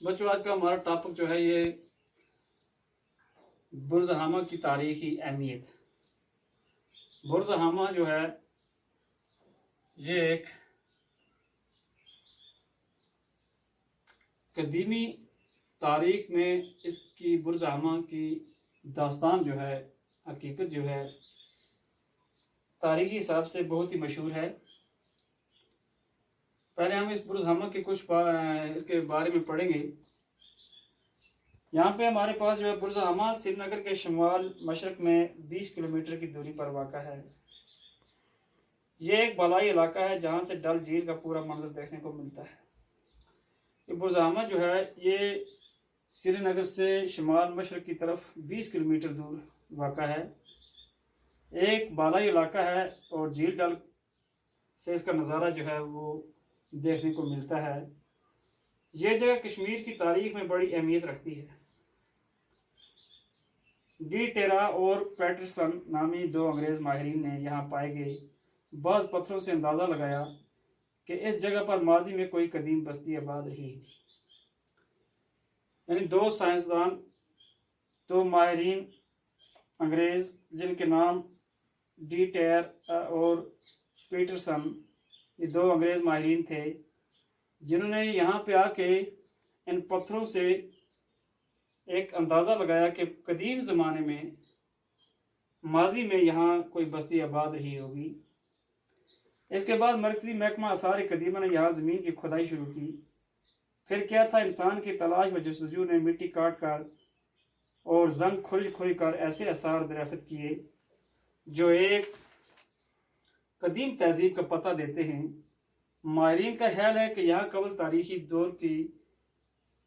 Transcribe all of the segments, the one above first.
بچوں آج کا ہمارا ٹاپک جو ہے یہ برج حامہ کی تاریخی اہمیت۔ برج حامہ جو ہے یہ ایک قدیمی تاریخ میں اس کی برج حامہ کی داستان جو ہے، حقیقت جو ہے، تاریخی حساب سے بہت ہی مشہور ہے۔ پہلے ہم اس برج حامہ کے کچھ اس کے بارے میں پڑھیں گے۔ یہاں پہ ہمارے پاس جو ہے برج حامہ سری نگر کے شمال مشرق میں 20 کلومیٹر کی دوری پر واقع ہے۔ یہ ایک بالائی علاقہ ہے جہاں سے ڈل جھیل کا پورا منظر دیکھنے کو ملتا ہے۔ یہ برج حامہ جو ہے یہ سری نگر سے شمال مشرق کی طرف 20 کلومیٹر دور واقع ہے۔ ایک بالائی علاقہ ہے اور جھیل ڈل سے اس کا نظارہ جو ہے وہ دیکھنے کو ملتا ہے۔ یہ جگہ کشمیر کی تاریخ میں بڑی اہمیت رکھتی ہے۔ ڈی ٹیرا اور پیٹرسن نامی دو انگریز ماہرین نے یہاں پائے گئے بعض پتھروں سے اندازہ لگایا کہ اس جگہ پر ماضی میں کوئی قدیم بستی آباد رہی تھی۔ یعنی دو سائنسدان، دو ماہرین انگریز جن کے نام ڈی ٹیر اور پیٹرسن، یہ دو انگریز ماہرین تھے جنہوں نے یہاں پہ آ کے ان پتھروں سے ایک اندازہ لگایا کہ قدیم زمانے میں ماضی میں یہاں کوئی بستی آباد رہی ہوگی۔ اس کے بعد مرکزی محکمہ آثار قدیمہ نے یہاں زمین کی کھدائی شروع کی۔ پھر کیا تھا، انسان کی تلاش و جستجو نے مٹی کاٹ کر اور زنگ کھرچ کر ایسے آثار دریافت کیے جو ایک قدیم تہذیب کا پتہ دیتے ہیں۔ ماہرین کا خیال ہے کہ یہاں قبل تاریخی دور کی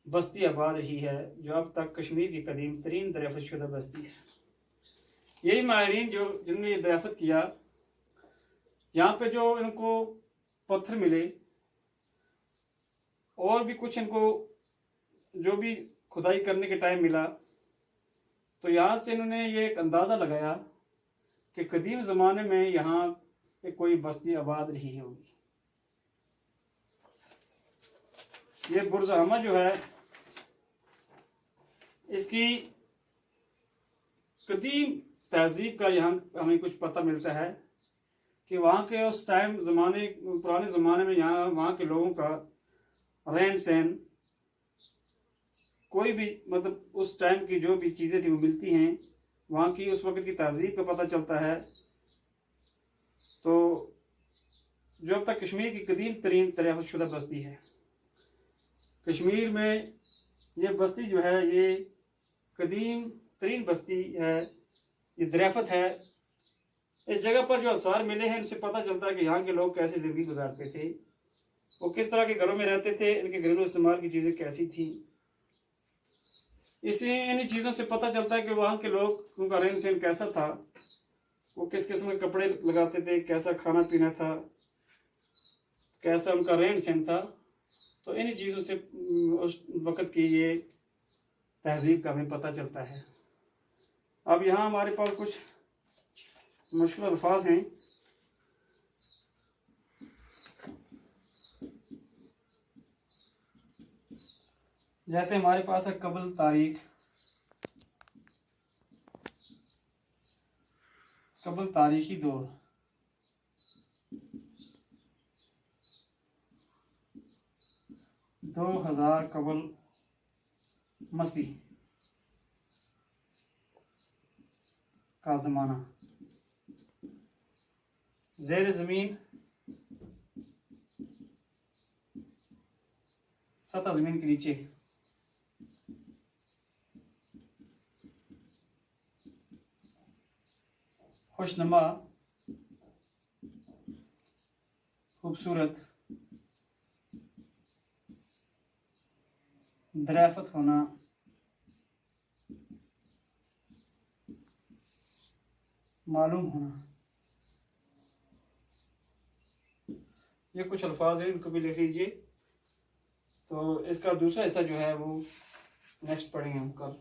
بستی آباد رہی ہے جو اب تک کشمیر کی قدیم ترین دریافت شدہ بستی ہے۔ یہی ماہرین جنہوں نے یہ دریافت کیا، یہاں پہ جو ان کو پتھر ملے اور بھی کچھ ان کو جو بھی کھدائی کرنے کے ٹائم ملا، تو یہاں سے انہوں نے یہ ایک اندازہ لگایا کہ قدیم زمانے میں یہاں پہ کوئی بستی آباد رہی ہوگی۔ یہ برج حامہ جو ہے اس کی قدیم تہذیب کا یہاں ہمیں کچھ پتہ ملتا ہے کہ وہاں کے اس ٹائم پرانے زمانے میں یہاں وہاں کے لوگوں کا رہن سہن، کوئی بھی مطلب اس ٹائم کی جو بھی چیزیں تھیں وہ ملتی ہیں، وہاں کی اس وقت کی تہذیب کا پتہ چلتا ہے۔ تو جو اب تک کشمیر کی قدیم ترین دریافت شدہ بستی ہے، کشمیر میں یہ بستی جو ہے یہ قدیم ترین بستی ہے، یہ دریافت ہے۔ اس جگہ پر جو آثار ملے ہیں ان سے پتہ چلتا ہے کہ یہاں کے لوگ کیسے زندگی گزارتے تھے، وہ کس طرح کے گھروں میں رہتے تھے، ان کے گھریلو استعمال کی چیزیں کیسی تھیں۔ اس لیے ان چیزوں سے پتہ چلتا ہے کہ وہاں کے لوگ، ان کا رہن سہن کیسا تھا، وہ کس قسم کے کپڑے لگاتے تھے، کیسا کھانا پینا تھا، کیسا ان کا رہن سہن تھا۔ تو ان چیزوں سے اس وقت کی یہ تہذیب کا ہمیں پتہ چلتا ہے۔ اب یہاں ہمارے پاس کچھ مشکل الفاظ ہیں۔ جیسے ہمارے پاس ہے قبل تاریخ، قبل تاریخی دور، 2000 قبل مسیح کا زمانہ، زیر زمین، سطح زمین کے نیچے، خوش نما، خوبصورت، دریافت ہونا، معلوم ہونا۔ یہ کچھ الفاظ ہیں، ان کو بھی لکھ لیجیے۔ تو اس کا دوسرا حصہ جو ہے وہ نیکسٹ پڑھیں گے ہم کل۔